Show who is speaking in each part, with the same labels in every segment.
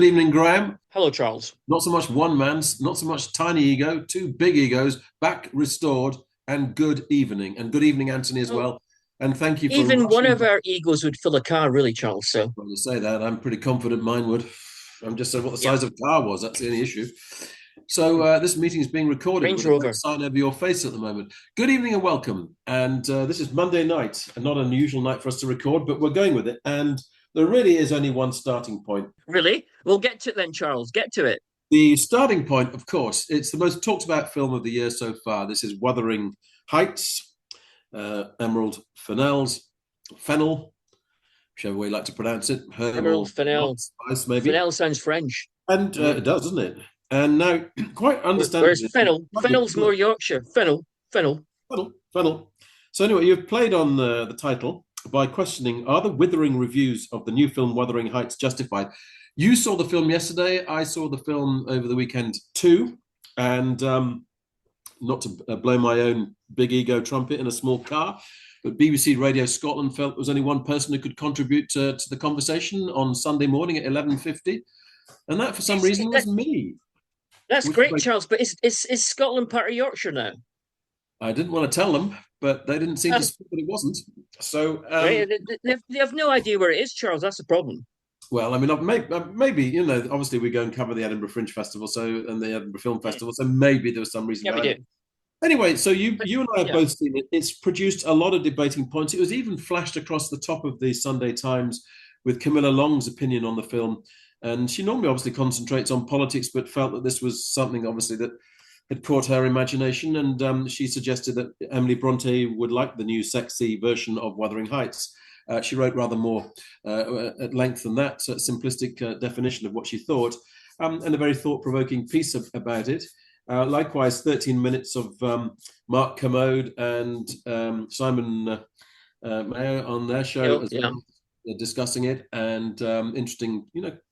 Speaker 1: evening, Graham.
Speaker 2: Hello, Charles.
Speaker 1: Not so much one man's, not so much tiny ego, two big egos, back restored, and good evening. And good evening, Anthony, as
Speaker 2: Oh,
Speaker 1: well. And thank you for
Speaker 2: even one
Speaker 1: rushing.
Speaker 2: of our egos would fill a car, really, Charles. So,
Speaker 1: Well, you say that, I'm pretty confident mine would. I'm just saying what the
Speaker 2: yeah,
Speaker 1: size of the car was. That's the only issue. So this meeting is being recorded
Speaker 2: Range
Speaker 1: with a great
Speaker 2: Rover.
Speaker 1: sign over your face at the moment. Good evening and welcome. And this is Monday night, and not an unusual night for us to record, but we're going with it. And there really is only one starting point.
Speaker 2: Really? We'll get to it then, Charles. Get to it.
Speaker 1: The starting point, of course, it's the most talked about film of the year so far. This is Wuthering Heights, Emerald Fennell, whichever way you like to pronounce it,
Speaker 2: Emerald
Speaker 1: Herbal
Speaker 2: Fennell.
Speaker 1: Spice, maybe.
Speaker 2: Fennell sounds French.
Speaker 1: And
Speaker 2: Mm.
Speaker 1: it does, doesn't it? And now, quite
Speaker 2: Whereas
Speaker 1: understandably,
Speaker 2: Fennel, Fennel's more Yorkshire. Fennel.
Speaker 1: Fennell. So anyway, you've played on the title by questioning, are the withering reviews of the new film Wuthering Heights justified? You saw the film yesterday. I saw the film over the weekend too. And not to blow my own big ego trumpet in a small car, but BBC Radio Scotland felt there was only one person who could contribute to the conversation on Sunday morning at 11:50. And that, for some
Speaker 2: It's,
Speaker 1: reason, was me.
Speaker 2: that's
Speaker 1: Which
Speaker 2: great, Charles. But is Scotland part of Yorkshire now?
Speaker 1: I didn't want to tell them, but they didn't seem to
Speaker 2: Oh,
Speaker 1: speak that it wasn't. So,
Speaker 2: right. They have no idea where it is, Charles. That's the problem.
Speaker 1: well, I mean, maybe, obviously we go and cover the Edinburgh Fringe Festival, and the Edinburgh Film
Speaker 2: Mm.
Speaker 1: Festival, so maybe there was some reason
Speaker 2: Yeah, we
Speaker 1: behind
Speaker 2: do.
Speaker 1: it. Anyway, so you
Speaker 2: But
Speaker 1: you and I have
Speaker 2: yeah,
Speaker 1: both seen it. It's produced a lot of debating points. It was even flashed across the top of the Sunday Times with Camilla Long's opinion on the film. And she normally obviously concentrates on politics, but felt that this was something obviously that had caught her imagination. And she suggested that Emily Bronte would like the new sexy version of Wuthering Heights. She wrote rather more at length than that simplistic definition of what she thought, and a very thought provoking piece about it. Likewise, 13 minutes of Mark Kermode and Simon Mayo on their show as
Speaker 2: yeah.
Speaker 1: well, discussing it, and interesting,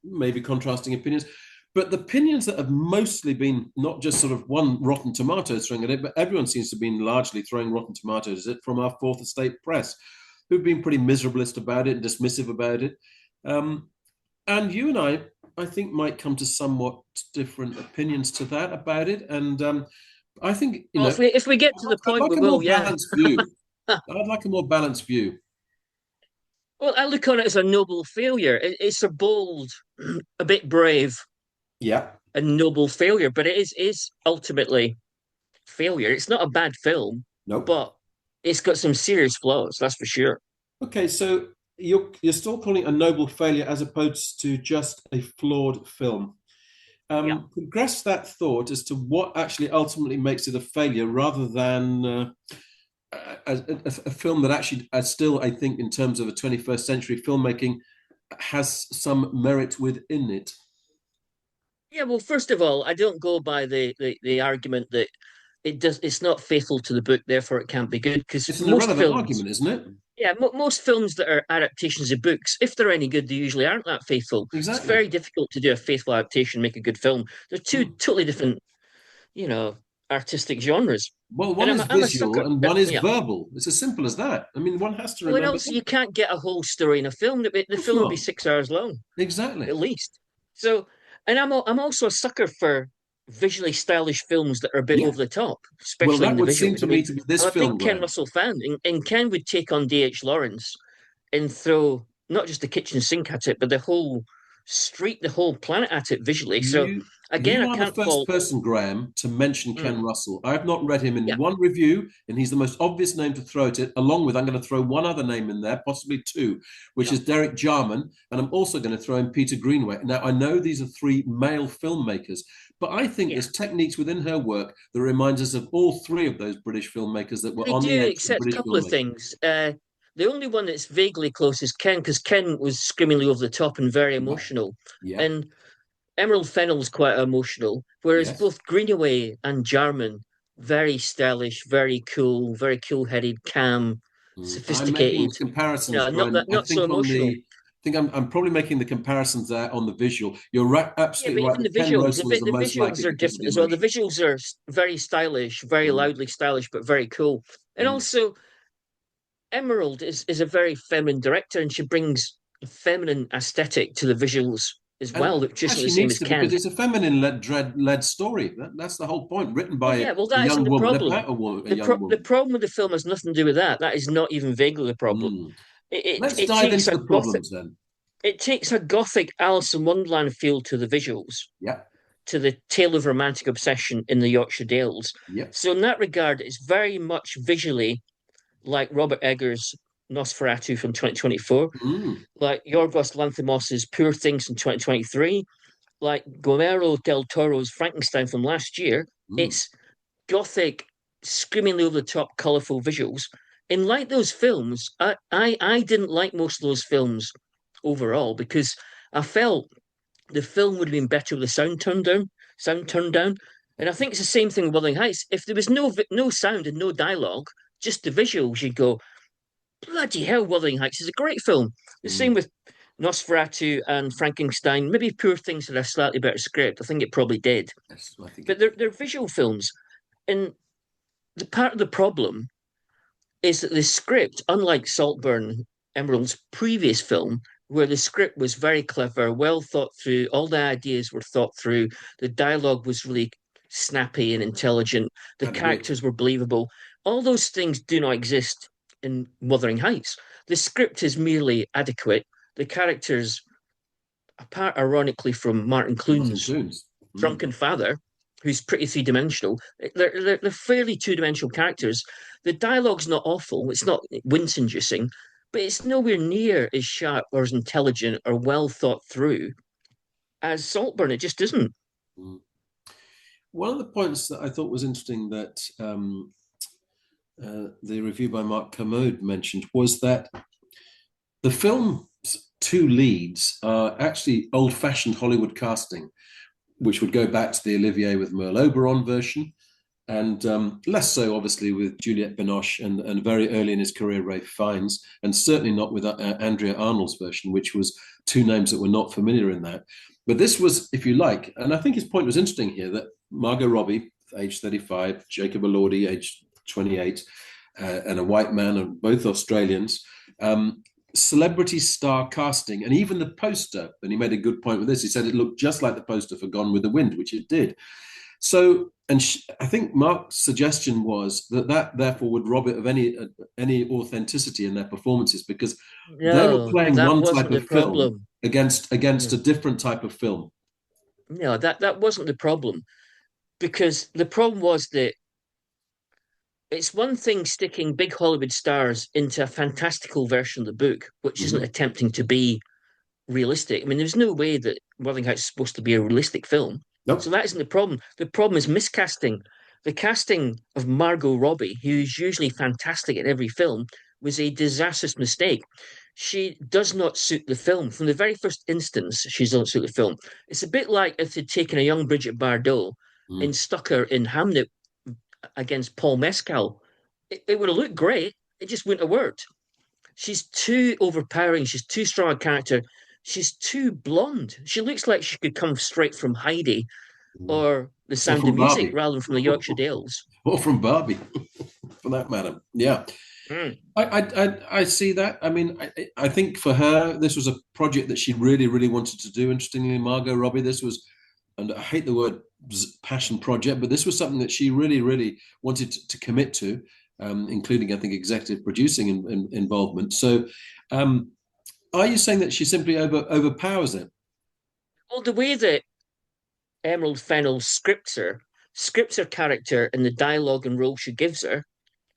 Speaker 1: maybe contrasting opinions. But the opinions that have mostly been not just sort of one Rotten Tomatoes throwing at it, but everyone seems to have been largely throwing Rotten Tomatoes at it from our Fourth Estate press, who've been pretty miserablest about it and dismissive about it. And you and I think, might come to somewhat different opinions to that about it. And I think,
Speaker 2: Well, if we get to the
Speaker 1: I'd
Speaker 2: point,
Speaker 1: like
Speaker 2: we
Speaker 1: a
Speaker 2: will.
Speaker 1: more
Speaker 2: Yeah.
Speaker 1: balanced view. I'd like a more balanced view.
Speaker 2: Well, I look on it as a noble failure. It's a bold, a bit brave,
Speaker 1: Yeah.
Speaker 2: a noble failure, but it is ultimately failure. It's not a bad film,
Speaker 1: Nope.
Speaker 2: but it's got some serious flaws, that's for sure.
Speaker 1: Okay, so you're still calling it a noble failure as opposed to just a flawed film.
Speaker 2: Yeah.
Speaker 1: Progress that thought as to what actually ultimately makes it a failure, rather than a film that actually, still, I think, in terms of a 21st century filmmaking, has some merit within it.
Speaker 2: Yeah, well, first of all, I don't go by the argument that it's not faithful to the book, therefore it can't be good. Because
Speaker 1: It's an
Speaker 2: most
Speaker 1: irrelevant
Speaker 2: films,
Speaker 1: argument, isn't it?
Speaker 2: yeah, most films that are adaptations of books, if they're any good, they usually aren't that faithful. It's
Speaker 1: Exactly.
Speaker 2: very difficult to do a faithful adaptation, make a good film. They're two
Speaker 1: Mm.
Speaker 2: totally different, you know, artistic genres.
Speaker 1: Well,
Speaker 2: And
Speaker 1: one
Speaker 2: I'm
Speaker 1: is
Speaker 2: a, I'm a
Speaker 1: visual
Speaker 2: sucker.
Speaker 1: and one is
Speaker 2: Yeah.
Speaker 1: verbal. It's as simple as that. I mean, one has to
Speaker 2: Well, and
Speaker 1: remember
Speaker 2: also
Speaker 1: that.
Speaker 2: you can't get a whole story in a film. The
Speaker 1: Of course
Speaker 2: film would be
Speaker 1: not.
Speaker 2: 6 hours long,
Speaker 1: Exactly.
Speaker 2: at least. So, and I'm also a sucker for visually stylish films that are a bit
Speaker 1: Yeah.
Speaker 2: over the top,
Speaker 1: Well,
Speaker 2: especially in
Speaker 1: that
Speaker 2: the
Speaker 1: would seem
Speaker 2: visuals.
Speaker 1: to
Speaker 2: I mean,
Speaker 1: me to be this
Speaker 2: I'm a
Speaker 1: film,
Speaker 2: big Ken
Speaker 1: Graham.
Speaker 2: Russell fan, and Ken would take on D.H. Lawrence and throw not just the kitchen sink at it, but the whole street, the whole planet at it visually. So,
Speaker 1: You
Speaker 2: again, I
Speaker 1: you are the
Speaker 2: can't
Speaker 1: first
Speaker 2: fault.
Speaker 1: person, Graham, to mention
Speaker 2: Mm,
Speaker 1: Ken Russell. I have not read him in
Speaker 2: yeah,
Speaker 1: one review, and he's the most obvious name to throw at it. Along with, I'm going to throw one other name in there, possibly two, which
Speaker 2: yeah,
Speaker 1: is Derek Jarman, and I'm also going to throw in Peter Greenaway. Now, I know these are three male filmmakers, but I think
Speaker 2: yeah.
Speaker 1: there's techniques within her work that reminds us of all three of those British filmmakers that were
Speaker 2: They
Speaker 1: on the
Speaker 2: do,
Speaker 1: edge of
Speaker 2: except a
Speaker 1: British
Speaker 2: couple of
Speaker 1: filmmaking.
Speaker 2: things. The only one that's vaguely close is Ken, because Ken was screamingly over the top and very
Speaker 1: Yeah,
Speaker 2: emotional.
Speaker 1: yeah,
Speaker 2: And Emerald Fennell's quite emotional, whereas
Speaker 1: yes.
Speaker 2: both Greenaway and Jarman, very stylish, very cool-headed, calm,
Speaker 1: I'm making
Speaker 2: sophisticated.
Speaker 1: the comparisons,
Speaker 2: Not
Speaker 1: Brian.
Speaker 2: that, not so emotional.
Speaker 1: I think I'm probably making the comparisons there on the visual. You're right,
Speaker 2: Yeah,
Speaker 1: absolutely
Speaker 2: but
Speaker 1: right.
Speaker 2: even the
Speaker 1: That Ken
Speaker 2: visuals,
Speaker 1: Russell is the
Speaker 2: the
Speaker 1: most
Speaker 2: visuals
Speaker 1: likely
Speaker 2: are
Speaker 1: because of
Speaker 2: different
Speaker 1: the
Speaker 2: as well. The
Speaker 1: emotion.
Speaker 2: visuals are very stylish, very
Speaker 1: Mm,
Speaker 2: loudly stylish, but very cool. And
Speaker 1: mm,
Speaker 2: also, Emerald is a very feminine director, and she brings a feminine aesthetic to the visuals as
Speaker 1: And
Speaker 2: well, which isn't the
Speaker 1: actually
Speaker 2: same
Speaker 1: needs
Speaker 2: as
Speaker 1: to, because
Speaker 2: Ken.
Speaker 1: it's a feminine led story. That's the whole point. Written
Speaker 2: Well,
Speaker 1: by
Speaker 2: yeah, well,
Speaker 1: a
Speaker 2: that isn't
Speaker 1: young
Speaker 2: the
Speaker 1: woman
Speaker 2: problem.
Speaker 1: about a woman, a young
Speaker 2: The
Speaker 1: woman.
Speaker 2: problem with the film has nothing to do with that. That is not even vaguely the problem.
Speaker 1: Mm.
Speaker 2: It it,
Speaker 1: Let's
Speaker 2: it
Speaker 1: dive
Speaker 2: takes
Speaker 1: into
Speaker 2: a
Speaker 1: the
Speaker 2: gothic
Speaker 1: problems then.
Speaker 2: it takes a gothic Alice in Wonderland feel to the visuals,
Speaker 1: Yeah,
Speaker 2: to the tale of romantic obsession in the Yorkshire Dales.
Speaker 1: yeah.
Speaker 2: So in that regard, it's very much visually like Robert Eggers' Nosferatu from 2024,
Speaker 1: Mm.
Speaker 2: like Yorgos Lanthimos's Poor Things from 2023, like Guillermo del Toro's Frankenstein from last year.
Speaker 1: Mm.
Speaker 2: It's gothic, screamingly over the top, colourful visuals. And like those films, I didn't like most of those films overall because I felt the film would have been better with the sound turned down. And I think it's the same thing with Wuthering Heights. If there was no sound and no dialogue, just the visuals, you'd go, bloody hell, Wuthering Heights is a great film. The same
Speaker 1: Mm.
Speaker 2: with Nosferatu and Frankenstein. Maybe Poor Things had a slightly better script. I think it probably did.
Speaker 1: Yes, I think
Speaker 2: But
Speaker 1: it did.
Speaker 2: they're visual films. And the part of the problem is that the script, unlike Saltburn Emerald's previous film, where the script was very clever, well thought through, all the ideas were thought through, the dialogue was really snappy and intelligent, the
Speaker 1: Had wit.
Speaker 2: characters were believable. All those things do not exist in Wuthering Heights. The script is merely adequate. The characters, apart ironically from Martin
Speaker 1: Martin
Speaker 2: Clunes'
Speaker 1: Clunes. Mm.
Speaker 2: drunken father, who's pretty three dimensional. They're fairly two dimensional characters. The dialogue's not awful. It's not wince inducing, but it's nowhere near as sharp or as intelligent or well thought through as Saltburn. It just isn't.
Speaker 1: Mm. One of the points that I thought was interesting that the review by Mark Kermode mentioned was that the film's two leads are actually old-fashioned Hollywood casting, which would go back to the Olivier with Merle Oberon version, and less so, obviously, with Juliette Binoche and very early in his career, Ralph Fiennes, and certainly not with Andrea Arnold's version, which was two names that were not familiar in that. But this was, if you like, and I think his point was interesting here, that Margot Robbie, age 35, Jacob Elordi, age 28, and a white man, and both Australians, celebrity star casting, and even the poster, and he made a good point with this, he said it looked just like the poster for Gone with the Wind, which it did. So, and I think Mark's suggestion was that therefore would rob it of any authenticity in their performances, because they were
Speaker 2: No,
Speaker 1: playing
Speaker 2: that
Speaker 1: one type
Speaker 2: wasn't the
Speaker 1: of film
Speaker 2: problem.
Speaker 1: against
Speaker 2: No,
Speaker 1: a different type of film.
Speaker 2: no, that wasn't the problem because the problem was that it's one thing sticking big Hollywood stars into a fantastical version of the book, which isn't
Speaker 1: Mm-hmm.
Speaker 2: attempting to be realistic. I mean, there's no way that Wuthering Heights is supposed to be a realistic film. So
Speaker 1: Nope.
Speaker 2: that isn't the problem. The problem is miscasting. The casting of Margot Robbie, who's usually fantastic in every film, was a disastrous mistake. She does not suit the film. From the very first instance, she doesn't suit the film. It's a bit like if they'd taken a young Bridget Bardot
Speaker 1: Mm.
Speaker 2: and stuck her in Hamnet against Paul Mescal. It would have looked great. It just wouldn't have worked. She's too overpowering. She's too strong a character. She's too blonde. She looks like she could come straight from Heidi
Speaker 1: Mm.
Speaker 2: or The
Speaker 1: Or
Speaker 2: Sound of
Speaker 1: from
Speaker 2: Music
Speaker 1: Barbie.
Speaker 2: rather than from the Yorkshire Dales.
Speaker 1: Or from Barbie, for that matter. Yeah.
Speaker 2: Mm.
Speaker 1: I see that. I mean, I think for her, this was a project that she really, really wanted to do. Interestingly, Margot Robbie, this was, and I hate the word passion project, but this was something that she really, really wanted to commit to, including, I think, executive producing involvement. So, um, are you saying that she simply overpowers it?
Speaker 2: Well, the way that Emerald Fennell scripts her character and the dialogue and role she gives her,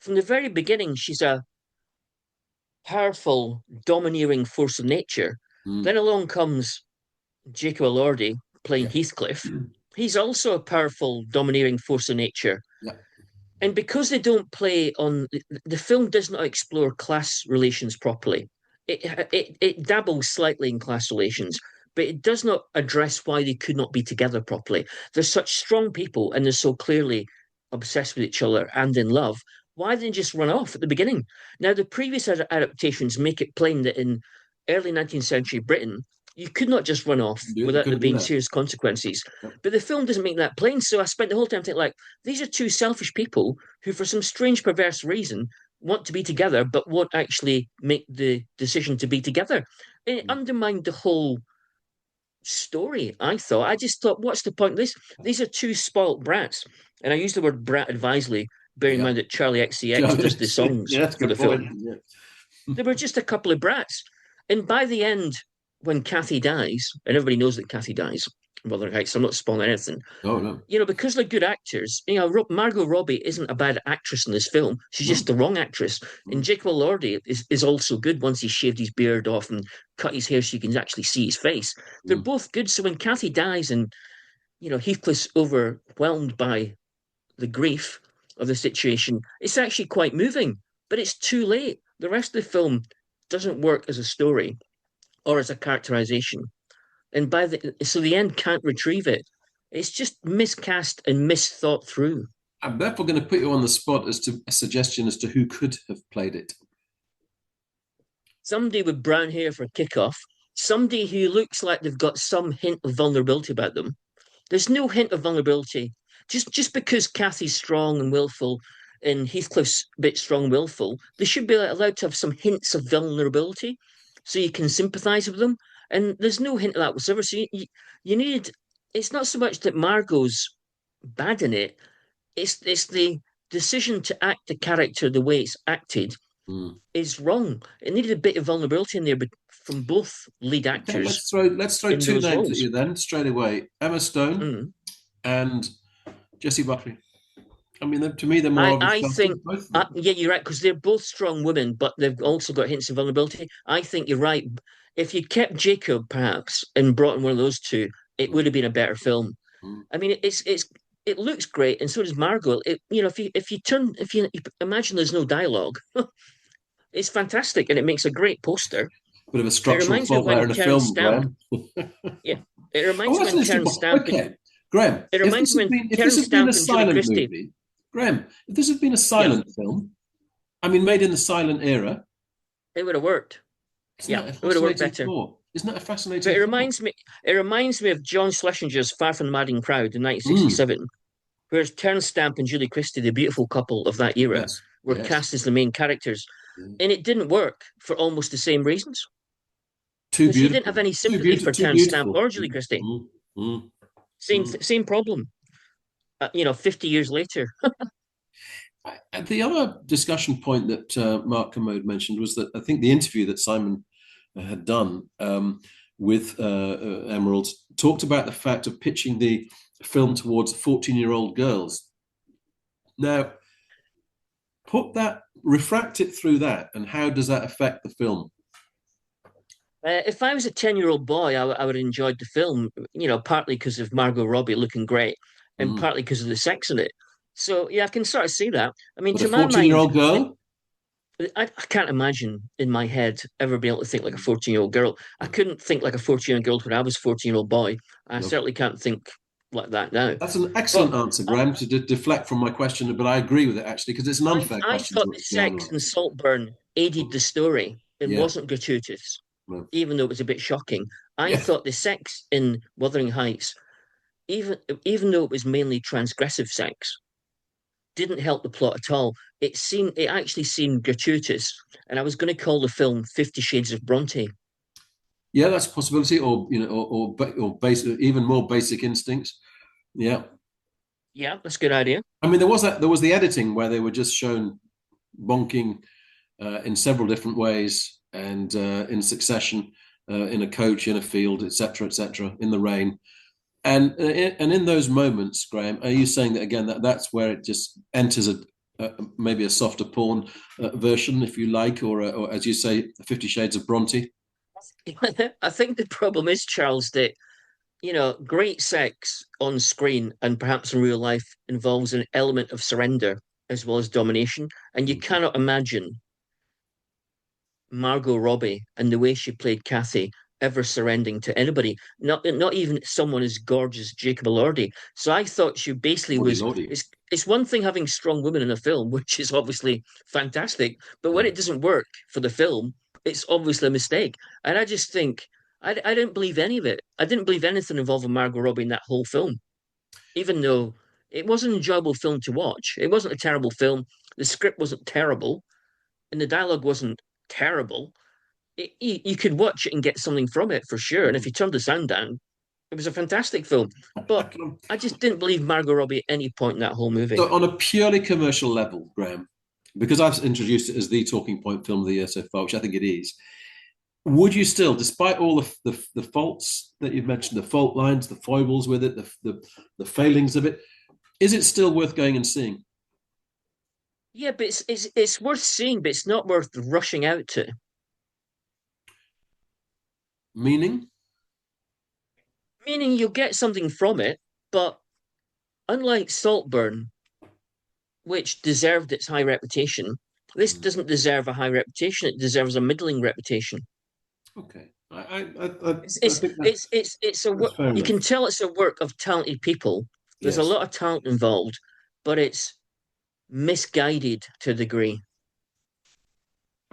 Speaker 2: from the very beginning, she's a powerful, domineering force of nature.
Speaker 1: Mm,
Speaker 2: Then along comes Jacob Elordi playing
Speaker 1: yeah,
Speaker 2: Heathcliff. He's also a powerful, domineering force of nature.
Speaker 1: yeah.
Speaker 2: And because they don't play on the film does not explore class relations properly. It dabbles slightly in class relations, but it does not address why they could not be together properly. They're such strong people and they're so clearly obsessed with each other and in love. Why didn't they just run off at the beginning? Now, the previous adaptations make it plain that in early 19th century Britain, you could not just run off
Speaker 1: They
Speaker 2: without there
Speaker 1: couldn't do
Speaker 2: being
Speaker 1: that.
Speaker 2: serious consequences.
Speaker 1: Yep.
Speaker 2: But the film doesn't make that plain. So I spent the whole time thinking, like, these are two selfish people who, for some strange, perverse reason, want to be together, but won't actually make the decision to be together. And it
Speaker 1: Mm,
Speaker 2: undermined the whole story, I thought. I just thought, what's the point of this? These are two spoilt brats. And I use the word brat advisedly, bearing in
Speaker 1: Yeah.
Speaker 2: mind that Charlie XCX
Speaker 1: Yeah,
Speaker 2: does the songs
Speaker 1: that's a
Speaker 2: for the
Speaker 1: good point.
Speaker 2: film.
Speaker 1: Yeah.
Speaker 2: They were just a couple of brats. And by the end, when Kathy dies, and everybody knows that Kathy dies, Wuthering Heights, I'm not spoiling anything,
Speaker 1: Oh no.
Speaker 2: because they're good actors, Margot Robbie isn't a bad actress in this film. She's just
Speaker 1: Mm,
Speaker 2: the wrong actress. And
Speaker 1: mm,
Speaker 2: Jacob Elordi is also good once he shaved his beard off and cut his hair so you can actually see his face. They're
Speaker 1: mm.
Speaker 2: both good. So when Kathy dies and, Heathcliff's overwhelmed by the grief of the situation, it's actually quite moving, but it's too late. The rest of the film doesn't work as a story or as a characterization. And so the end can't retrieve it. It's just miscast and misthought through.
Speaker 1: I'm therefore going to put you on the spot as to a suggestion as to who could have played it.
Speaker 2: Somebody with brown hair for a kickoff, somebody who looks like they've got some hint of vulnerability about them. There's no hint of vulnerability. Just because Kathy's strong and willful and Heathcliff's a bit strong willful, they should be allowed to have some hints of vulnerability so you can sympathize with them. And there's no hint of that whatsoever. So you need, it's not so much that Margot's bad in it, it's the decision to act the character the way it's acted
Speaker 1: Mm.
Speaker 2: is wrong. It needed a bit of vulnerability in there, but from both lead
Speaker 1: Okay,
Speaker 2: actors
Speaker 1: let's throw
Speaker 2: in
Speaker 1: two
Speaker 2: those
Speaker 1: names at
Speaker 2: roles.
Speaker 1: you then straight away: Emma Stone
Speaker 2: Mm.
Speaker 1: and Jessie Buckley. I mean, to me, they're more
Speaker 2: I
Speaker 1: obvious
Speaker 2: I think
Speaker 1: choices, both of them.
Speaker 2: yeah, you're right because they're both strong women, but they've also got hints of vulnerability. I think you're right. If you kept Jacob perhaps and brought in one of those two, it would
Speaker 1: Mm,
Speaker 2: have been a better film.
Speaker 1: mm.
Speaker 2: I mean, it looks great, and so does Margot. If you imagine there's no dialogue, it's fantastic, and it makes a great poster.
Speaker 1: Bit of a
Speaker 2: It
Speaker 1: structural
Speaker 2: reminds me of
Speaker 1: fault there
Speaker 2: when
Speaker 1: in a
Speaker 2: Terence
Speaker 1: film,
Speaker 2: Stamp.
Speaker 1: Graham.
Speaker 2: Yeah, it
Speaker 1: Oh,
Speaker 2: reminds me
Speaker 1: that's an
Speaker 2: when
Speaker 1: interesting
Speaker 2: Terence
Speaker 1: point.
Speaker 2: Stamp.
Speaker 1: Okay, Graham,
Speaker 2: It reminds me when
Speaker 1: if this
Speaker 2: Terence
Speaker 1: had been a
Speaker 2: Stamp and Julie
Speaker 1: silent
Speaker 2: Christie.
Speaker 1: movie, Graham, if this had been a
Speaker 2: Yeah,
Speaker 1: silent film, I mean, made in the silent era,
Speaker 2: it would have worked.
Speaker 1: isn't
Speaker 2: Yeah,
Speaker 1: that a
Speaker 2: it would have worked
Speaker 1: fascinating
Speaker 2: better.
Speaker 1: thought? Isn't that a
Speaker 2: But
Speaker 1: fascinating
Speaker 2: it
Speaker 1: thought?
Speaker 2: reminds me, it reminds me of John Schlesinger's Far from the Madding Crowd in
Speaker 1: Mm,
Speaker 2: 1967, whereas Terence Stamp and Julie Christie, the beautiful couple of that era,
Speaker 1: yes,
Speaker 2: were
Speaker 1: yes.
Speaker 2: cast as the main characters,
Speaker 1: Yeah.
Speaker 2: and it didn't work for almost the same reasons
Speaker 1: Too
Speaker 2: because you didn't have
Speaker 1: beautiful,
Speaker 2: any sympathy for
Speaker 1: too
Speaker 2: Terence Stamp
Speaker 1: beautiful.
Speaker 2: or Julie
Speaker 1: Mm,
Speaker 2: Christie.
Speaker 1: mm, mm,
Speaker 2: Same
Speaker 1: mm.
Speaker 2: same problem. 50 years later.
Speaker 1: The other discussion point that Mark Commode mentioned was that I think the interview that Simon had done with Emerald talked about the fact of pitching the film towards 14-year-old girls. Now, refract it through that, and how does that affect the film?
Speaker 2: If I was a 10-year-old boy, I would have enjoyed the film, partly because of Margot Robbie looking great and
Speaker 1: Mm.
Speaker 2: partly because of the sex in it. So, yeah, I can sort of see that. I mean,
Speaker 1: But a
Speaker 2: to my mind,
Speaker 1: 14-year-old girl?
Speaker 2: I can't imagine in my head ever being able to think like a 14-year-old girl. I couldn't think like a 14-year-old girl when I was a 14-year-old boy. I
Speaker 1: No.
Speaker 2: certainly can't think like that now.
Speaker 1: That's an excellent
Speaker 2: But
Speaker 1: answer,
Speaker 2: I,
Speaker 1: Graham, to deflect from my question, but I agree with it actually, because it's an unfair
Speaker 2: I
Speaker 1: question
Speaker 2: thought
Speaker 1: to,
Speaker 2: the
Speaker 1: to
Speaker 2: sex in
Speaker 1: analyze.
Speaker 2: Saltburn aided the story and
Speaker 1: Yeah.
Speaker 2: wasn't gratuitous,
Speaker 1: No.
Speaker 2: even though it was a bit shocking. I
Speaker 1: Yeah.
Speaker 2: thought the sex in Wuthering Heights, even even though it was mainly transgressive sex, didn't help the plot at all. It actually seemed gratuitous, and I was going to call the film 50 Shades of Bronte.
Speaker 1: Yeah, that's a possibility, or or basic, even more basic instincts. Yeah,
Speaker 2: Yeah, that's a good idea.
Speaker 1: I mean, there was the editing where they were just shown bonking in several different ways and in succession, in a coach, in a field, etc., in the rain. And in those moments, Graham, are you saying that again that's where it just enters maybe a softer porn version, if you like, or as you say, 50 Shades of Bronte?
Speaker 2: I think the problem is, Charles, that great sex on screen and perhaps in real life involves an element of surrender as well as domination. And you
Speaker 1: Mhm.
Speaker 2: cannot imagine Margot Robbie and the way she played Kathy ever surrendering to anybody, not even someone as gorgeous as Jacob Elordi. So I thought she basically
Speaker 1: Lordy,
Speaker 2: was.
Speaker 1: lordy.
Speaker 2: It's one thing having strong women in a film, which is obviously fantastic, but when
Speaker 1: Yeah.
Speaker 2: it doesn't work for the film, it's obviously a mistake. And I just think I didn't believe any of it. I didn't believe anything involving Margot Robbie in that whole film, even though it was an enjoyable film to watch. It wasn't a terrible film. The script wasn't terrible, and the dialogue wasn't terrible. You could watch it and get something from it for sure. And if
Speaker 1: Mm.
Speaker 2: you turn the sound down, It was a fantastic film, but I just didn't believe Margot Robbie at any point in that whole movie.
Speaker 1: So, on a purely commercial level, Graham, because I've introduced it as the talking point film of the year so far, which I think it is, would you still, despite all the faults that you've mentioned, the fault lines, the foibles with it, the failings of it, is it still worth going and seeing?
Speaker 2: Yeah, but it's worth seeing, but it's not worth rushing out to.
Speaker 1: Meaning?
Speaker 2: Meaning you'll get something from it, but unlike Saltburn, which deserved its high reputation, this
Speaker 1: Mm,
Speaker 2: doesn't deserve a high reputation. It deserves a middling reputation.
Speaker 1: okay,
Speaker 2: It's
Speaker 1: I
Speaker 2: it's
Speaker 1: think
Speaker 2: it's a
Speaker 1: that's
Speaker 2: work.
Speaker 1: fair
Speaker 2: You
Speaker 1: enough.
Speaker 2: can tell it's a work of talented people. There's a
Speaker 1: Yes.
Speaker 2: lot of talent involved, but it's misguided to a degree.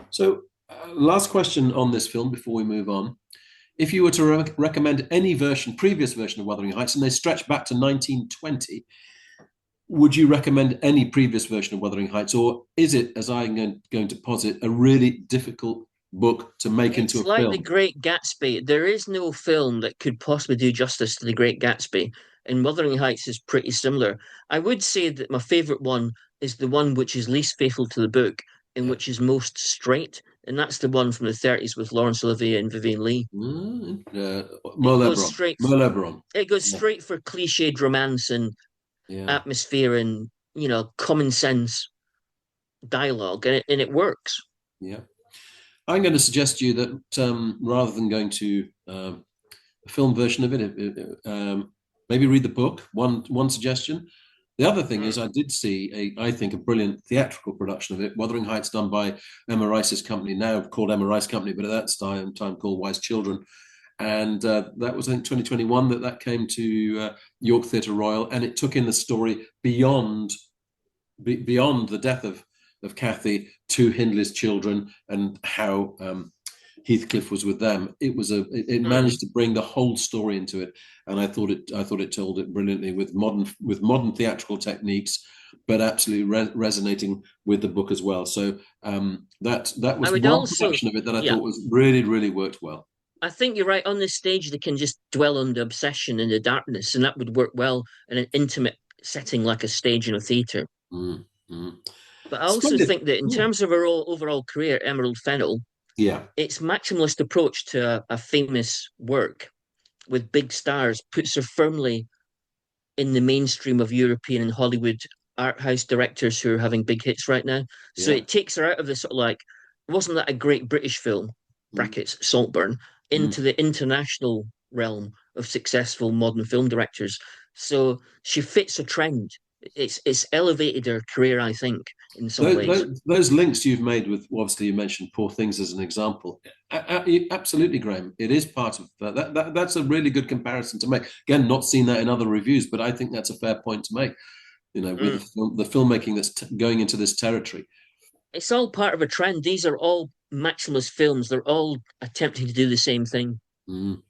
Speaker 1: So, last question on this film before we move on. If you were to recommend any previous version of Wuthering Heights, and they stretch back to 1920, would you recommend any previous version of Wuthering Heights, or is it, as I'm going to posit, a really difficult book to make into
Speaker 2: It's
Speaker 1: a
Speaker 2: like The
Speaker 1: film?
Speaker 2: Great Gatsby. There is no film that could possibly do justice to The Great Gatsby, and Wuthering Heights is pretty similar. I would say that my favorite one is the one which is least faithful to the book and
Speaker 1: Yeah.
Speaker 2: which is most straight, and that's the one from the 30s with Laurence Olivier and Vivian Leigh. It
Speaker 1: Merle
Speaker 2: goes
Speaker 1: Eberron.
Speaker 2: straight
Speaker 1: Merle Eberron.
Speaker 2: it goes
Speaker 1: Yeah.
Speaker 2: straight for cliched romance and
Speaker 1: Yeah.
Speaker 2: atmosphere and common sense dialogue, and it works.
Speaker 1: Yeah. I'm going to suggest to you that rather than going to a film version of maybe read the book. One suggestion. The other thing is,
Speaker 2: Mm.
Speaker 1: I did see I think, a brilliant theatrical production of it, Wuthering Heights, done by Emma Rice's company, now called Emma Rice Company, but at that time called Wise Children. And that was, I think, 2021 that came to York Theatre Royal, and it took in the story beyond the death of Kathy to Hindley's children and how Heathcliff was with them. It
Speaker 2: Mm.
Speaker 1: managed to bring the whole story into it, and I thought it told it brilliantly with modern theatrical techniques, but absolutely resonating with the book as well. So that
Speaker 2: I
Speaker 1: was
Speaker 2: would
Speaker 1: one
Speaker 2: also,
Speaker 1: production of it that I
Speaker 2: yeah,
Speaker 1: thought was really worked well.
Speaker 2: I think you're right. On this stage, they can just dwell on the obsession and the darkness, and that would work well in an intimate setting like a stage in a theatre.
Speaker 1: Mm, mm.
Speaker 2: But I also
Speaker 1: Splendid.
Speaker 2: think that in
Speaker 1: Yeah.
Speaker 2: terms of her overall career, Emerald Fennell,
Speaker 1: Yeah.
Speaker 2: its maximalist approach to a famous work with big stars puts her firmly in the mainstream of European and Hollywood art house directors who are having big hits right now. So
Speaker 1: Yeah.
Speaker 2: it takes her out of the sort of like, wasn't that a great British film,
Speaker 1: Mm,
Speaker 2: brackets, Saltburn,
Speaker 1: mm.
Speaker 2: into the international realm of successful modern film directors. So she fits a trend. It's elevated her career, I think, in some ways.
Speaker 1: Those links you've made with, obviously, you mentioned Poor Things as an example. Absolutely, Graham. It is part of that's a really good comparison to make. Again, not seen that in other reviews, but I think that's a fair point to make. With
Speaker 2: Mm.
Speaker 1: the filmmaking that's going into this territory.
Speaker 2: It's all part of a trend. These are all maximalist films. They're all attempting to do the same thing.
Speaker 1: Mm.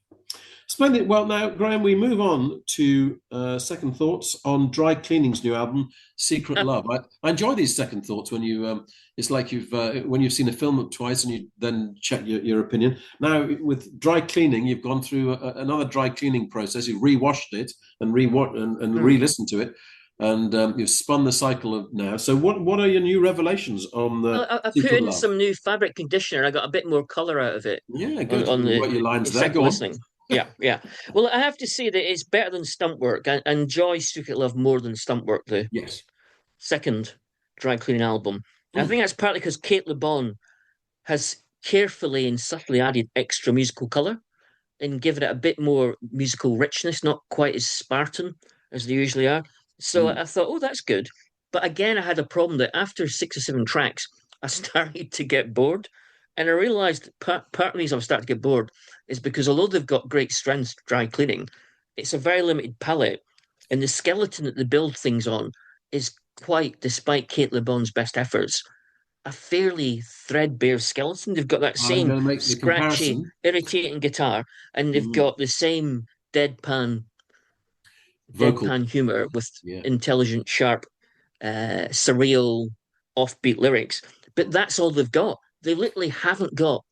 Speaker 1: Splendid. Well, now, Graham, we move on to second thoughts on Dry Cleaning's new album, Secret Love. I enjoy these second thoughts when it's like when you've seen a film twice and you then check your opinion. Now, with Dry Cleaning, you've gone through another dry cleaning process. You've rewashed it and and
Speaker 2: Mm.
Speaker 1: re-listened to it, and you've spun the cycle of now. So, what are your new revelations on the
Speaker 2: I put
Speaker 1: Secret
Speaker 2: in
Speaker 1: Love?
Speaker 2: some new fabric conditioner. I got a bit more color out of it
Speaker 1: Yeah,
Speaker 2: on
Speaker 1: good.
Speaker 2: on
Speaker 1: You've got your
Speaker 2: the
Speaker 1: lines there.
Speaker 2: second
Speaker 1: Go on.
Speaker 2: listening. Yeah, yeah. Well, I have to say that it's better than Stunt Work. I enjoy Secret Love more than Stunt Work, the
Speaker 1: Yes.
Speaker 2: second dry cleaning album. I
Speaker 1: Mm.
Speaker 2: think that's partly because Kate LeBon has carefully and subtly added extra musical color and given it a bit more musical richness, not quite as Spartan as they usually are. So
Speaker 1: Mm.
Speaker 2: I thought, oh, that's good. But again, I had a problem that after 6 or 7 tracks, I started to get bored. And I realized part of the reason I'm starting to get bored is because although they've got great strengths dry cleaning, it's a very limited palette. And the skeleton that they build things on is quite, despite Kate LeBon's best efforts, a fairly threadbare skeleton. They've got that
Speaker 1: I'm
Speaker 2: same
Speaker 1: going to make the
Speaker 2: scratchy,
Speaker 1: comparison.
Speaker 2: irritating guitar, and they've
Speaker 1: Mm.
Speaker 2: got the same deadpan,
Speaker 1: Vocal.
Speaker 2: deadpan humor with
Speaker 1: Yeah.
Speaker 2: intelligent, sharp, surreal, offbeat lyrics. But that's all they've got. They literally haven't got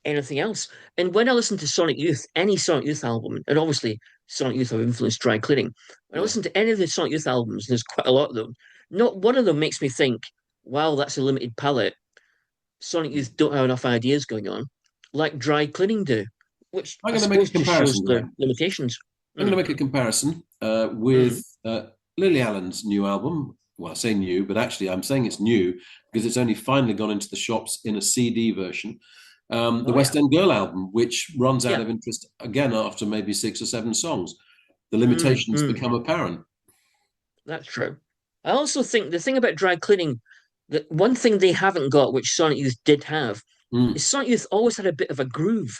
Speaker 2: anything else. And when I listen to Sonic Youth, any Sonic Youth album, and obviously Sonic Youth have influenced Dry Cleaning, when I
Speaker 1: Yeah.
Speaker 2: listen to any of the Sonic Youth albums, there's quite a lot of them. Not one of them makes me think, wow, that's a limited palette. Sonic
Speaker 1: Mm.
Speaker 2: Youth don't have enough ideas going on, like Dry Cleaning do, which
Speaker 1: I'm
Speaker 2: I
Speaker 1: going to make a
Speaker 2: suppose just shows
Speaker 1: comparison,
Speaker 2: their
Speaker 1: Graham.
Speaker 2: limitations.
Speaker 1: I'm going
Speaker 2: Mm,
Speaker 1: to make a comparison with
Speaker 2: mm.
Speaker 1: Lily Allen's new album. Well, I say new, but actually I'm saying it's new because it's only finally gone into the shops in a CD version. The
Speaker 2: Oh
Speaker 1: West
Speaker 2: yeah,
Speaker 1: End Girl album, which runs out
Speaker 2: yeah.
Speaker 1: of interest again after maybe 6 or 7 songs. The
Speaker 2: Mm,
Speaker 1: limitations
Speaker 2: mm.
Speaker 1: become apparent.
Speaker 2: That's true. I also think the thing about Dry Cleaning, that one thing they haven't got, which Sonic Youth did have,
Speaker 1: Mm,
Speaker 2: is Sonic Youth always had a bit of a groove.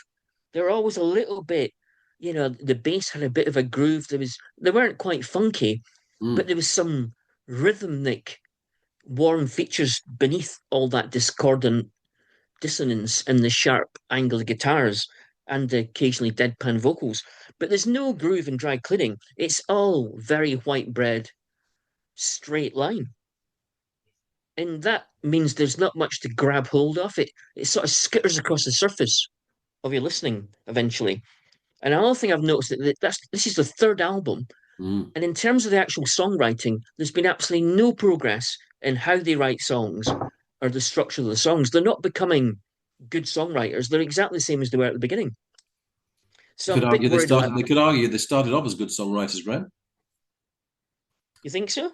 Speaker 2: They were always a little bit, the bass had a bit of a groove. They weren't quite funky, but
Speaker 1: mm.
Speaker 2: there was some rhythmic, warm features beneath all that discordant dissonance and the sharp angled guitars and the occasionally deadpan vocals. But there's no groove in Dry Cleaning. It's all very white bread, straight line. And that means there's not much to grab hold of. It sort of skitters across the surface of your listening eventually. And another thing I've noticed that this is the third album,
Speaker 1: Mm.
Speaker 2: and in terms of the actual songwriting, there's been absolutely no progress in how they write songs or the structure of the songs. They're not becoming good songwriters. They're exactly the same as they were at the beginning.
Speaker 1: You
Speaker 2: So I'm
Speaker 1: could
Speaker 2: a bit
Speaker 1: argue they
Speaker 2: worried about.
Speaker 1: started. They could argue they started off as good songwriters, Graham.
Speaker 2: You think so?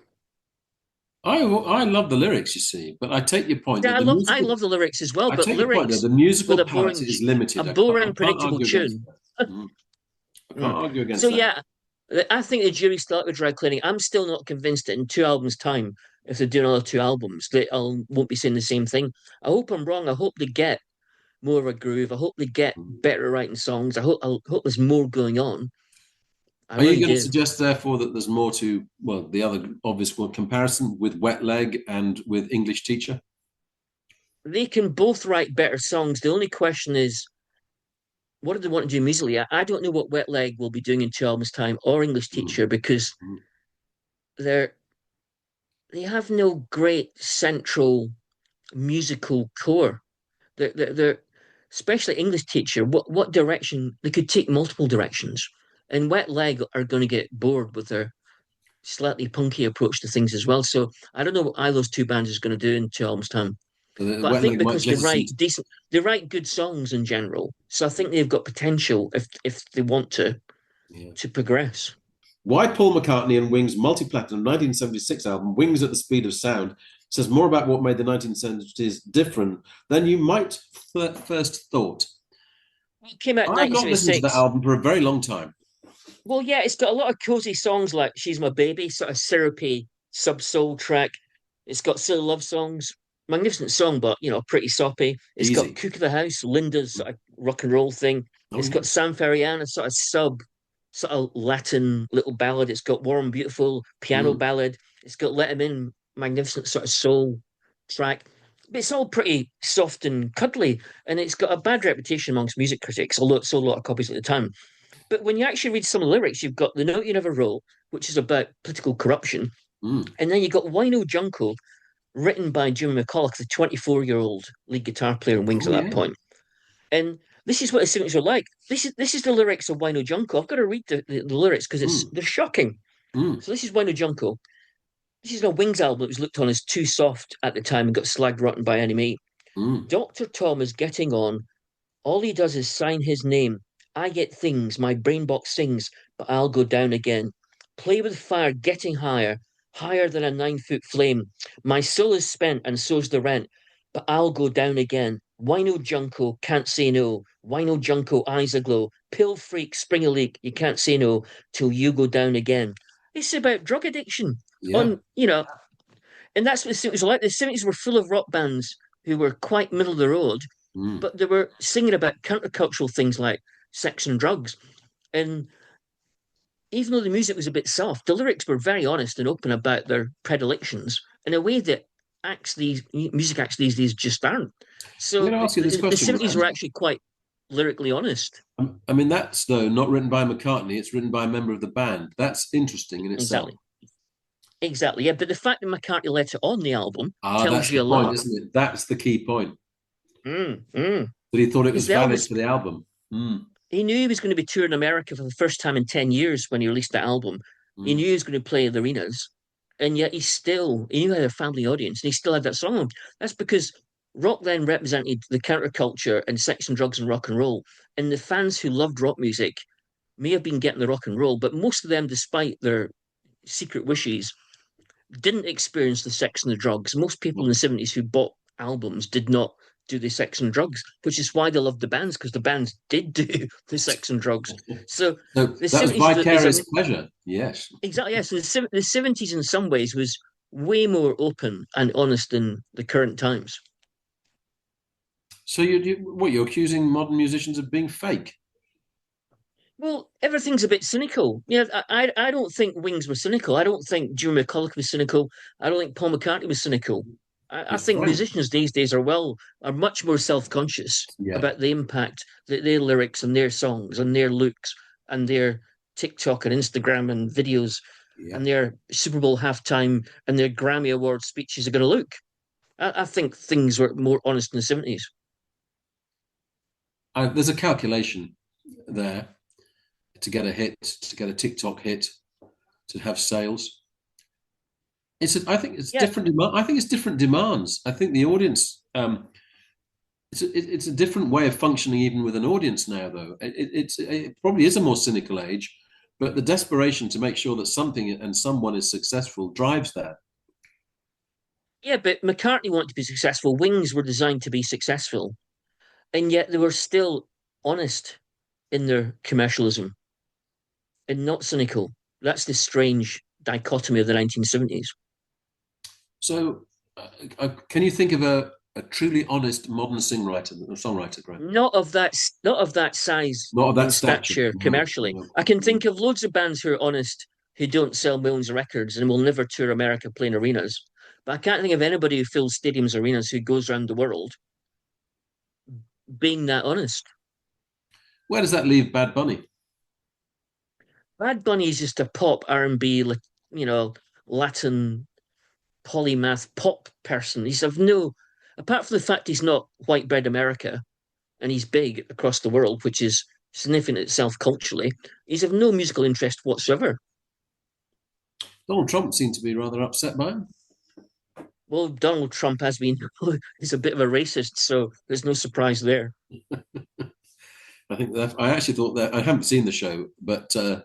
Speaker 1: I love the lyrics, you see, but I take your point
Speaker 2: Yeah,
Speaker 1: that the
Speaker 2: I
Speaker 1: musical.
Speaker 2: love the lyrics as well,
Speaker 1: I
Speaker 2: but
Speaker 1: take your point there.
Speaker 2: lyrics
Speaker 1: The
Speaker 2: with
Speaker 1: musical palette is
Speaker 2: a
Speaker 1: limited. I
Speaker 2: boring,
Speaker 1: can't
Speaker 2: predictable
Speaker 1: argue against
Speaker 2: tune.
Speaker 1: that. Mm. I can't
Speaker 2: Mm.
Speaker 1: argue
Speaker 2: So
Speaker 1: against that.
Speaker 2: yeah, I think the jury's still out with Dry Cleaning. I'm still not convinced that in 2 albums' time, if they do another 2 albums, they won't be saying the same thing. I hope I'm wrong. I hope they get more of a groove. I hope they get
Speaker 1: Mm.
Speaker 2: better writing songs. I hope there's more going on. I
Speaker 1: Are you
Speaker 2: really
Speaker 1: going to
Speaker 2: do.
Speaker 1: suggest, therefore, that there's more to, well, the other obvious one comparison with Wet Leg and with English Teacher?
Speaker 2: They can both write better songs. The only question is, what do they want to do musically? I don't know what Wet Leg will be doing in 2 albums' time or English
Speaker 1: Mm.
Speaker 2: Teacher because
Speaker 1: Mm.
Speaker 2: they're they have no great central musical core. They're especially English Teacher. What direction they could take multiple directions, and Wet Leg are going to get bored with their slightly punky approach to things as well. So I don't know what either those two bands is going to do in 2 albums' time.
Speaker 1: The
Speaker 2: But I
Speaker 1: Wet
Speaker 2: think
Speaker 1: Leg might
Speaker 2: because
Speaker 1: jettison.
Speaker 2: they write good songs in general. So I think they've got potential if they want
Speaker 1: Yeah.
Speaker 2: to progress.
Speaker 1: Why Paul McCartney and Wings' multi-platinum 1976 album, Wings at the Speed of Sound, says more about what made the 1970s different than you might first thought.
Speaker 2: It came out in
Speaker 1: I've not listened to that
Speaker 2: 1976.
Speaker 1: album for a very long time.
Speaker 2: Well, yeah, it's got a lot of cozy songs like "She's My Baby," sort of syrupy sub soul track. It's got silly love songs, magnificent song, but pretty soppy. It's got
Speaker 1: Easy.
Speaker 2: "Cook of the House," Linda's sort of rock and roll thing.
Speaker 1: Oh,
Speaker 2: It's got
Speaker 1: yes.
Speaker 2: Sam Ferian, a sort of Latin little ballad. It's got "Warm Beautiful" piano
Speaker 1: Mm,
Speaker 2: ballad. It's got "Let Him In," magnificent sort of soul track. But it's all pretty soft and cuddly, and it's got a bad reputation amongst music critics, although it sold a lot of copies at the time. But when you actually read some of the lyrics, you've got "The Note You Never Wrote," which is about political corruption,
Speaker 1: mm.
Speaker 2: and then you've got "Wino Junko," written by Jimmy McCulloch, the 24-year-old lead guitar player in Wings
Speaker 1: Oh,
Speaker 2: at that
Speaker 1: yeah.
Speaker 2: point. And this is what the signatures are like. This is the lyrics of Wino Junko. I've got to read the lyrics because
Speaker 1: Mm,
Speaker 2: they're shocking.
Speaker 1: mm,
Speaker 2: So this is Wino Junko. This is a Wings album that was looked on as too soft at the time and got slagged rotten by NME.
Speaker 1: mm.
Speaker 2: Dr. Tom is getting on. All he does is sign his name. I get things, my brain box sings, but I'll go down again. Play with fire, getting higher, higher than a 9 foot flame. My soul is spent, and so's the rent, but I'll go down again. Wino Junko, can't say no. Wino Junko, eyes aglow. Pill freak, spring a leak, you can't say no till you go down again. It's about drug addiction.
Speaker 1: Yeah.
Speaker 2: And that's what the 70s were like. The 70s were full of rock bands who were quite middle of the road,
Speaker 1: Mm.
Speaker 2: but they were singing about countercultural things like sex and drugs. And even though the music was a bit soft, the lyrics were very honest and open about their predilections in a way that music acts these days just aren't.
Speaker 1: I'm
Speaker 2: So
Speaker 1: going to ask you this
Speaker 2: the
Speaker 1: question,
Speaker 2: 70s
Speaker 1: Graham.
Speaker 2: were actually quite lyrically honest.
Speaker 1: I mean, that's, though, not written by McCartney. It's written by a member of the band. That's interesting in itself.
Speaker 2: Exactly. Exactly. Yeah. But the fact that McCartney let it on the album
Speaker 1: Ah,
Speaker 2: tells
Speaker 1: that's the
Speaker 2: you a
Speaker 1: point,
Speaker 2: lot.
Speaker 1: isn't it? That's the key point.
Speaker 2: Mm, mm.
Speaker 1: But he thought it
Speaker 2: because
Speaker 1: was valid for the album. Mm,
Speaker 2: he knew he was going to be touring America for the first time in 10 years when he released the album. He knew
Speaker 1: mm.
Speaker 2: he was going to play the arenas, and yet he knew he had a family audience, and he still had that song on. That's because rock then represented the counterculture and sex and drugs and rock and roll. And the fans who loved rock music may have been getting the rock and roll, but most of them, despite their secret wishes, didn't experience the sex and the drugs. Most people in the 70s who bought albums did not do the sex and drugs, which is why they loved the bands, because the bands did do the sex and drugs. So
Speaker 1: So
Speaker 2: the
Speaker 1: that was
Speaker 2: 70s is
Speaker 1: vicarious pleasure. Yes.
Speaker 2: exactly, yes. The 70s in some ways was way more open and honest than the current times.
Speaker 1: So you're accusing modern musicians of being fake?
Speaker 2: Well, everything's a bit cynical. Yeah, I don't think Wings were cynical. I don't think Jimmy McCulloch was cynical. I don't think Paul McCartney was cynical. I
Speaker 1: He's
Speaker 2: think
Speaker 1: frank.
Speaker 2: musicians these days are much more self-conscious
Speaker 1: Yeah,
Speaker 2: about the impact that their lyrics and their songs and their looks and their TikTok and Instagram and videos
Speaker 1: yeah.
Speaker 2: and their Super Bowl halftime and their Grammy Award speeches are going to look. I think things were more honest in the 70s.
Speaker 1: There's a calculation there to get a hit, to get a TikTok hit, to have sales. I think it's
Speaker 2: Yeah,
Speaker 1: different. I think it's different demands. I think the audience. It's a different way of functioning, even with an audience now. Though it probably is a more cynical age, but the desperation to make sure that something and someone is successful drives that.
Speaker 2: yeah, but McCartney wanted to be successful. Wings were designed to be successful, and yet they were still honest in their commercialism and not cynical. That's the strange dichotomy of the 1970s.
Speaker 1: So, can you think of a truly honest modern songwriter, Graham?
Speaker 2: Not of that size
Speaker 1: Not of that
Speaker 2: and
Speaker 1: stature.
Speaker 2: stature
Speaker 1: No,
Speaker 2: commercially.
Speaker 1: no,
Speaker 2: I can
Speaker 1: no.
Speaker 2: think of loads of bands who are honest, who don't sell millions of records and will never tour America playing arenas. But I can't think of anybody who fills stadiums, arenas, who goes around the world being that honest.
Speaker 1: Where does that leave Bad Bunny?
Speaker 2: Bad Bunny is just a pop R&B, you know, Latin polymath pop person. He's of no, apart from the fact he's not white bread America and he's big across the world, which is significant itself culturally, he's of no musical interest whatsoever.
Speaker 1: Donald Trump seemed to be rather upset by him.
Speaker 2: Well, Donald Trump has been is a bit of a racist, so there's no surprise there.
Speaker 1: I think that I actually thought that I haven't seen the show, but the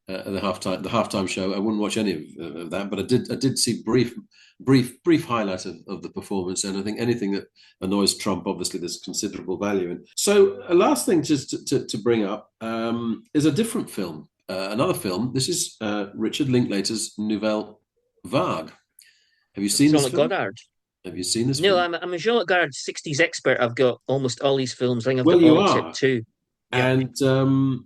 Speaker 1: halftime show. I wouldn't watch any of that, but I did see brief highlight of the performance, and I think anything that annoys Trump, obviously, there's considerable value in. So, a last thing just to bring up is a different film, another film. This is Richard Linklater's Nouvelle Vague. Have you seen this
Speaker 2: Jean-Luc
Speaker 1: film?
Speaker 2: Godard.
Speaker 1: Have you seen this
Speaker 2: No,
Speaker 1: film?
Speaker 2: I'm a Jean-Luc Godard 60s expert. I've got almost all these films. I think I've
Speaker 1: Well,
Speaker 2: got
Speaker 1: you
Speaker 2: all except
Speaker 1: are,
Speaker 2: two. Yeah.
Speaker 1: and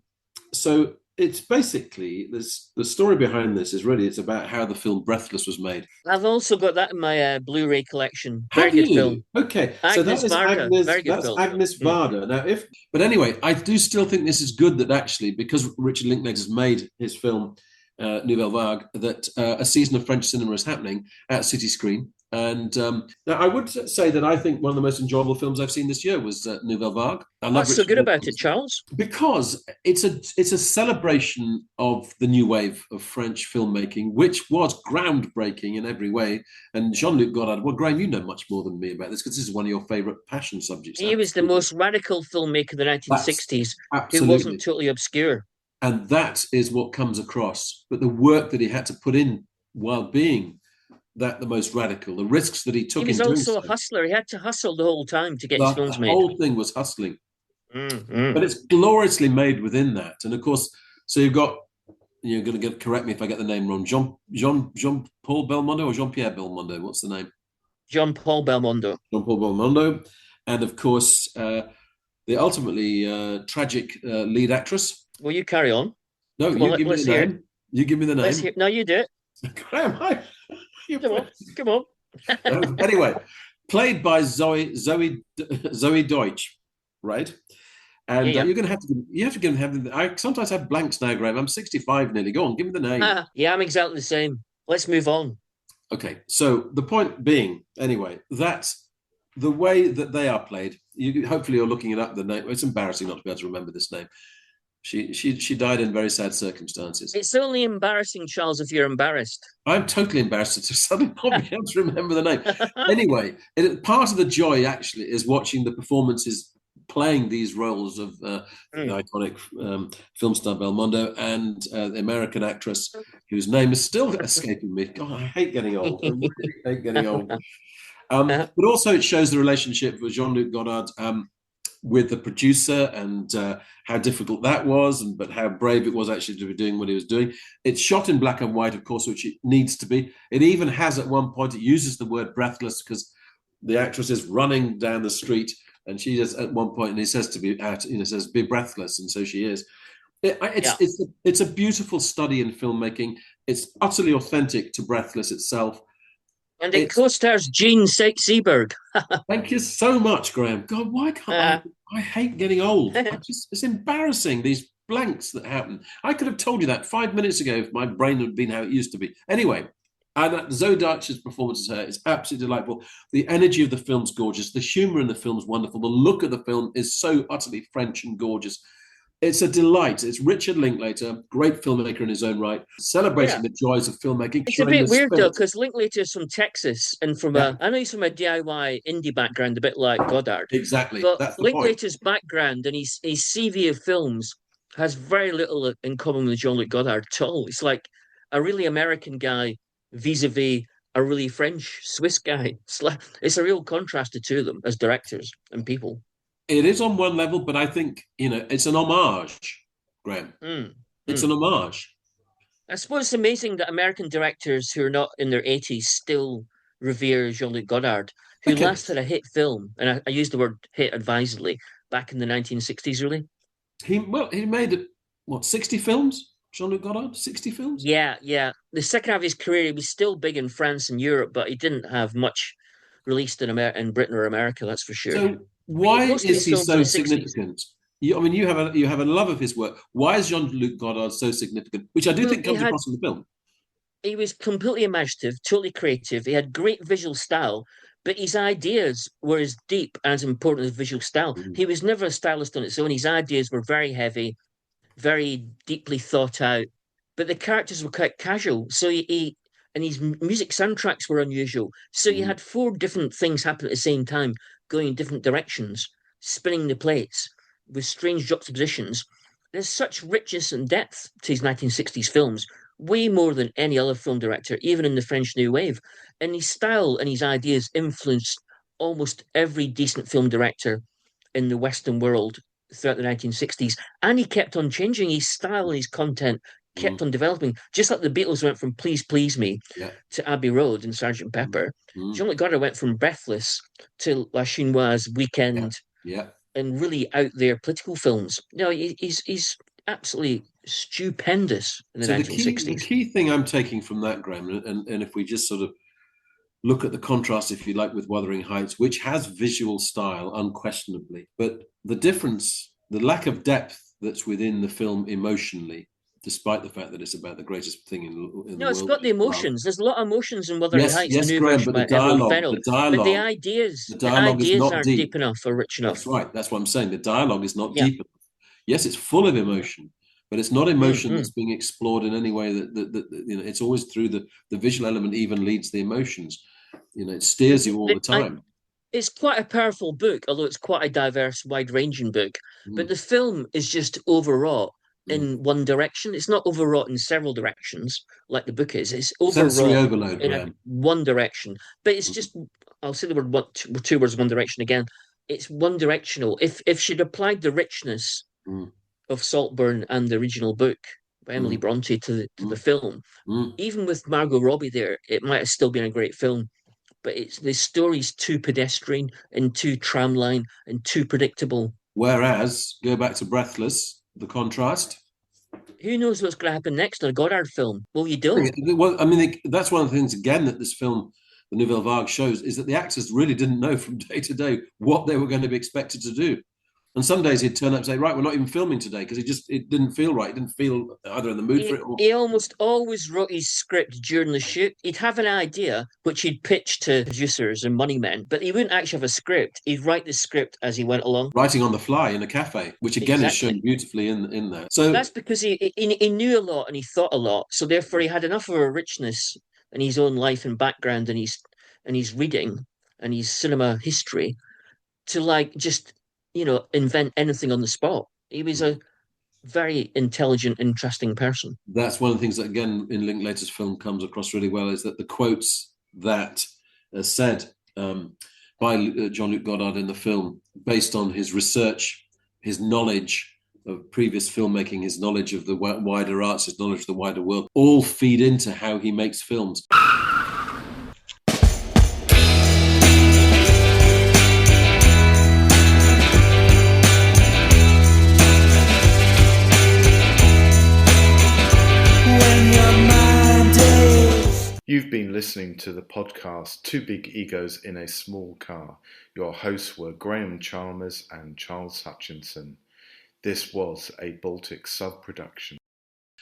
Speaker 1: so it's basically the story behind this is really it's about how the film Breathless was made.
Speaker 2: I've also got that in my Blu-ray collection. Very
Speaker 1: Have
Speaker 2: good
Speaker 1: you?
Speaker 2: film.
Speaker 1: Okay, so that
Speaker 2: Agnes
Speaker 1: is
Speaker 2: Varda,
Speaker 1: Agnes.
Speaker 2: very good
Speaker 1: That's
Speaker 2: film.
Speaker 1: Agnes
Speaker 2: Mm.
Speaker 1: Varda. Now, but anyway, I do still think this is good that actually because Richard Linklater's made his film Nouvelle Vague, that a season of French cinema is happening at City Screen. And now I would say that I think one of the most enjoyable films I've seen this year was Nouvelle Vague. I love
Speaker 2: What's so
Speaker 1: Richard
Speaker 2: good about it,
Speaker 1: Linklater
Speaker 2: Charles?
Speaker 1: because it's a celebration of the new wave of French filmmaking, which was groundbreaking in every way. And Jean-Luc Godard, well, Graham, you know much more than me about this because this is one of your favorite passion subjects.
Speaker 2: He was the
Speaker 1: Absolutely,
Speaker 2: most radical filmmaker of the
Speaker 1: that's
Speaker 2: 1960s who wasn't
Speaker 1: absolutely,
Speaker 2: totally obscure.
Speaker 1: and that is what comes across. But the work that he had to put in while being that the most radical, the risks that he
Speaker 2: He
Speaker 1: took
Speaker 2: was
Speaker 1: in doing
Speaker 2: also a
Speaker 1: so,
Speaker 2: husler. He had to hustle the whole time to get his
Speaker 1: the
Speaker 2: films made.
Speaker 1: whole thing was hustling.
Speaker 2: Mm.
Speaker 1: But it's gloriously made within that. And of course, so you've got you're going to correct me if I get the name wrong. Jean Paul Belmondo or Jean Pierre Belmondo. What's the name?
Speaker 2: Jean-Paul Belmondo.
Speaker 1: Jean Paul Belmondo, and of course the ultimately tragic lead actress.
Speaker 2: Well, you carry on.
Speaker 1: No,
Speaker 2: Come on,
Speaker 1: you give me
Speaker 2: let's
Speaker 1: the
Speaker 2: hear it.
Speaker 1: name. You give me the
Speaker 2: Let's
Speaker 1: name.
Speaker 2: hear. No, you do it.
Speaker 1: Graham, hi.
Speaker 2: Come on, come on.
Speaker 1: Anyway, played by Zoe Deutsch, right?
Speaker 2: Yeah,
Speaker 1: And
Speaker 2: yeah.
Speaker 1: you're going to have to you have to give them. I sometimes have blanks now, Graham. I'm 65 nearly. Go on, give me the name.
Speaker 2: Yeah, I'm exactly the same. Let's move on.
Speaker 1: Okay, so the point being, anyway, that the way that they are played hopefully you're looking it up. The name. It's embarrassing not to be able to remember this name. She died in very sad circumstances.
Speaker 2: It's only embarrassing, Charles, if you're embarrassed.
Speaker 1: I'm totally embarrassed to suddenly not be able to remember the name. Anyway, part of the joy actually is watching the performances playing these roles of the iconic film star Belmondo and the American actress whose name is still escaping me. God, I hate getting old. I really hate getting old. But also it shows the relationship with Jean-Luc Godard with the producer and how difficult that was, but how brave it was actually to be doing what he was doing. It's shot in black and white, of course, which it needs to be. It even has at one point, it uses the word breathless because the actress is running down the street and she just at one point, and he says to be out, says be breathless, and so she is. It's a beautiful study in filmmaking. It's utterly authentic to Breathless itself.
Speaker 2: And it co-stars Gene Seberg.
Speaker 1: Thank you so much, Graham. God, why can't I hate getting old. It's embarrassing, these blanks that happen. I could have told you that 5 minutes ago if my brain had been how it used to be. Anyway, and Zoe Deutsch's performance as her is absolutely delightful. The energy of the film's gorgeous. The humor in the film's wonderful. The look of the film is so utterly French and gorgeous. It's a delight. It's Richard Linklater, great filmmaker in his own right, celebrating the joys of filmmaking.
Speaker 2: It's a bit weird though, because Linklater's from Texas and I know he's from a DIY indie background, a bit like Godard.
Speaker 1: Exactly.
Speaker 2: But
Speaker 1: that's the
Speaker 2: Linklater's background and his CV of films has very little in common with Jean-Luc Godard at all. It's like a really American guy vis-a-vis a really French Swiss guy. It's a real contrast to two of them as directors and people.
Speaker 1: It is on one level, but I think, it's an homage, Graham. It's an homage.
Speaker 2: I suppose it's amazing that American directors who are not in their 80s still revere Jean-Luc Godard, who last had a hit film, and I use the word hit advisedly, back in the 1960s, really.
Speaker 1: He made, 60 films? Jean-Luc Godard? 60 films?
Speaker 2: Yeah. The second half of his career, he was still big in France and Europe, but he didn't have much released in Britain or America, that's for sure.
Speaker 1: So why is he so significant? You have a love of his work. Why is Jean-Luc Godard so significant? Which I do think comes across in the film.
Speaker 2: He was completely imaginative, totally creative. He had great visual style, but his ideas were as deep and as important as visual style. He was never a stylist on its own. His ideas were very heavy, very deeply thought out, but the characters were quite casual. So and his music soundtracks were unusual. So you had four different things happen at the same time, going in different directions, spinning the plates with strange juxtapositions. There's such richness and depth to his 1960s films, way more than any other film director, even in the French New Wave. And his style and his ideas influenced almost every decent film director in the Western world throughout the 1960s. And he kept on changing his style and his content, kept on developing. Just like the Beatles went from Please Please Me to Abbey Road and Sgt. Pepper, Jean-Luc Godard went from Breathless to La Chinoise, Weekend, and really out there political films. He's absolutely stupendous in the 1960s.
Speaker 1: The key thing I'm taking from that, Graham, and if we just sort of look at the contrast, if you like, with Wuthering Heights, which has visual style, unquestionably, but the difference, the lack of depth that's within the film emotionally, despite the fact that it's about the greatest thing in the world.
Speaker 2: No, it's got the emotions. There's a lot of emotions in Wuthering Heights.
Speaker 1: Yes, Graham, but the dialogue,
Speaker 2: but the ideas aren't deep enough or rich enough.
Speaker 1: That's right. That's what I'm saying. The dialogue is not deep enough. Yes, it's full of emotion, but it's not emotion that's being explored in any way that it's always through the visual element even leads the emotions. It steers you all the time.
Speaker 2: It's quite a powerful book, although it's quite a diverse, wide-ranging book. But the film is just overwrought in one direction. It's not overwrought in several directions like the book is. It's overwrought in one direction. But it's just, I'll say the word two words, one direction again. It's one directional. If she'd applied the richness of Saltburn and the original book by Emily Bronte to the film, even with Margot Robbie there, it might have still been a great film. But the story's too pedestrian and too tramline and too predictable.
Speaker 1: Whereas, go back to Breathless, the contrast.
Speaker 2: Who knows what's going to happen next in a Godard film? Well, you don't.
Speaker 1: Well, that's one of the things, again, that this film, the Nouvelle Vague, shows, is that the actors really didn't know from day to day what they were going to be expected to do. And some days he'd turn up and say, right, we're not even filming today because it didn't feel right. He didn't feel either in the mood for it or
Speaker 2: He almost always wrote his script during the shoot. He'd have an idea which he'd pitch to producers and money men, but he wouldn't actually have a script. He'd write the script as he went along.
Speaker 1: writing on the fly in a cafe, which again is shown
Speaker 2: Exactly.
Speaker 1: beautifully in there. So
Speaker 2: That's because he knew a lot and he thought a lot. So therefore he had enough of a richness in his own life and background and his reading and his cinema history to like just, invent anything on the spot. He was a very intelligent, interesting person.
Speaker 1: that's one of the things that, again, in Linklater's film comes across really well is that the quotes that are said by Jean-Luc Godard in the film, based on his research, his knowledge of previous filmmaking, his knowledge of the wider arts, his knowledge of the wider world, all feed into how he makes films.
Speaker 3: You've been listening to the podcast Two Big Egos in a Small Car. Your hosts were Graham Chalmers and Charles Hutchinson. This was a Baltic sub-production.